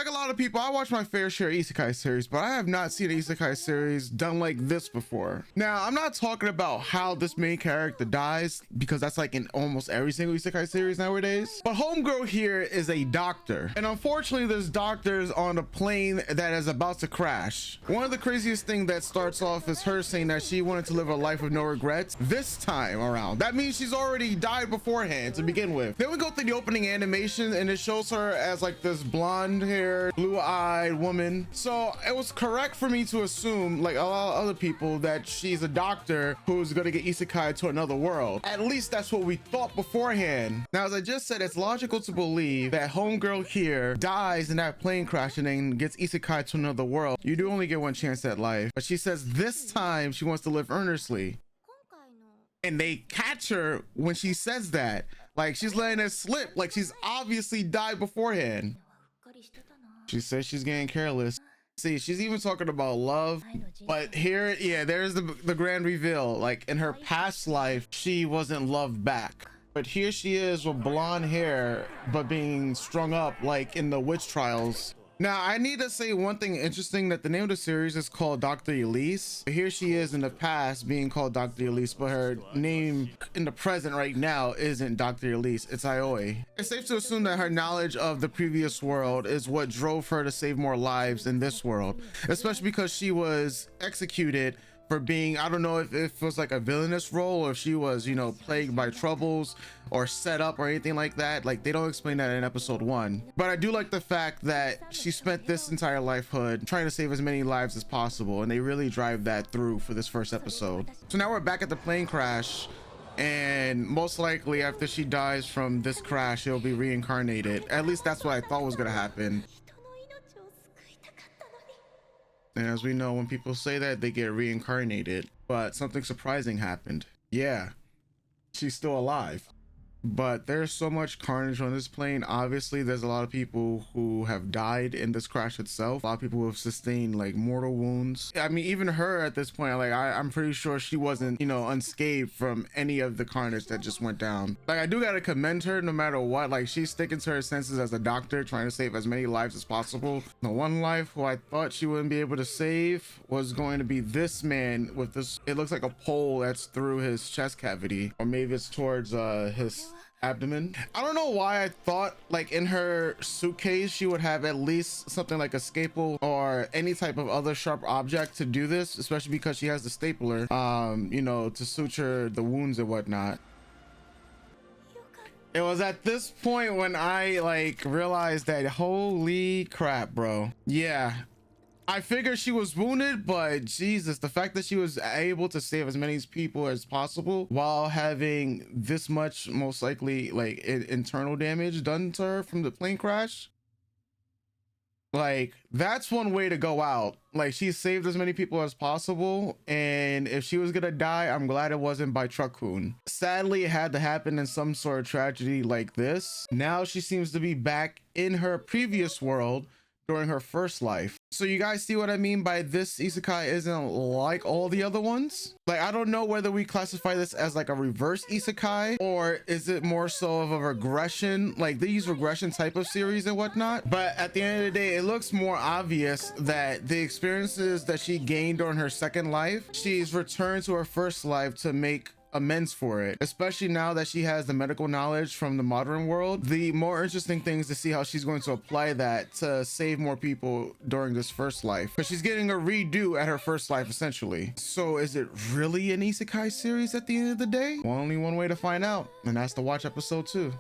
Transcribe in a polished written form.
Like a lot of people, I watch my fair share of isekai series, but I have not seen an isekai series done like this before. Now, I'm not talking about how this main character dies, because that's like in almost every single isekai series nowadays. But homegirl here is a doctor, and unfortunately this doctor is on a plane that is about to crash. One of the craziest thing that starts off is her saying that she wanted to live a life of no regrets this time around. That means she's already died beforehand to begin with. Then we go through the opening animation and it shows her as like this blonde haired, blue-eyed woman. So it was correct for me to assume, like a lot of other people, that she's a doctor who's gonna get isekai to another world. At least that's what we thought beforehand. Now, as I just said, it's logical to believe that homegirl here dies in that plane crash and then gets isekai to another world. You do only get one chance at life, but she says this time she wants to live earnestly, and they catch her when she says that. Like, she's letting it slip, like she's obviously died beforehand. She says she's getting careless. See, she's even talking about love, but here, yeah, there's the grand reveal. Like, in her past life she wasn't loved back, but here she is with blonde hair but being strung up like in the witch trials. Now, I need to say one thing interesting, that the name of the series is called Dr. Elise. Here she is in the past being called Dr. Elise, but her name in the present right now isn't Dr. Elise, it's Aoi. It's safe to assume that her knowledge of the previous world is what drove her to save more lives in this world, especially because she was executed for being, I don't know if it was like a villainous role or if she was, you know, plagued by troubles or set up or anything like that. Like, they don't explain that in episode 1, but I do like the fact that she spent this entire lifehood trying to save as many lives as possible, and they really drive that through for this first episode. So now we're back at the plane crash, and most likely after she dies from this crash, she'll be reincarnated. At least that's what I thought was gonna happen. And as we know, when people say that, they get reincarnated. But something surprising happened. Yeah, she's still alive. But there's so much carnage on this plane. Obviously, there's a lot of people who have died in this crash itself. A lot of people who have sustained like mortal wounds. I mean, even her at this point, like I'm pretty sure she wasn't, you know, unscathed from any of the carnage that just went down. Like, I do gotta commend her no matter what. Like, she's sticking to her senses as a doctor, trying to save as many lives as possible. The one life who I thought she wouldn't be able to save was going to be this man with this, it looks like a pole that's through his chest cavity, or maybe it's towards his abdomen. I don't know why I thought like in her suitcase she would have at least something like a scalpel or any type of other sharp object to do this, especially because she has the stapler, you know, to suture the wounds and whatnot. It was at this point when I like realized that, holy crap, bro. Yeah, I figured she was wounded, but Jesus, the fact that she was able to save as many people as possible while having this much, most likely like internal damage done to her from the plane crash, like, that's one way to go out. Like, she saved as many people as possible, and if she was gonna die, I'm glad it wasn't by truck-kun. Sadly, it had to happen in some sort of tragedy like this. Now she seems to be back in her previous world during her first life. So you guys see what I mean by this isekai isn't like all the other ones? Like, I don't know whether we classify this as like a reverse isekai, or is it more so of a regression, like these regression type of series and whatnot. But at the end of the day, it looks more obvious that the experiences that she gained during her second life, she's returned to her first life to make amends for it, especially now that she has the medical knowledge from the modern world. The more interesting thing is to see how she's going to apply that to save more people during this first life, because she's getting a redo at her first life essentially. So is it really an isekai series at the end of the day? Well, only one way to find out, and that's to watch episode 2.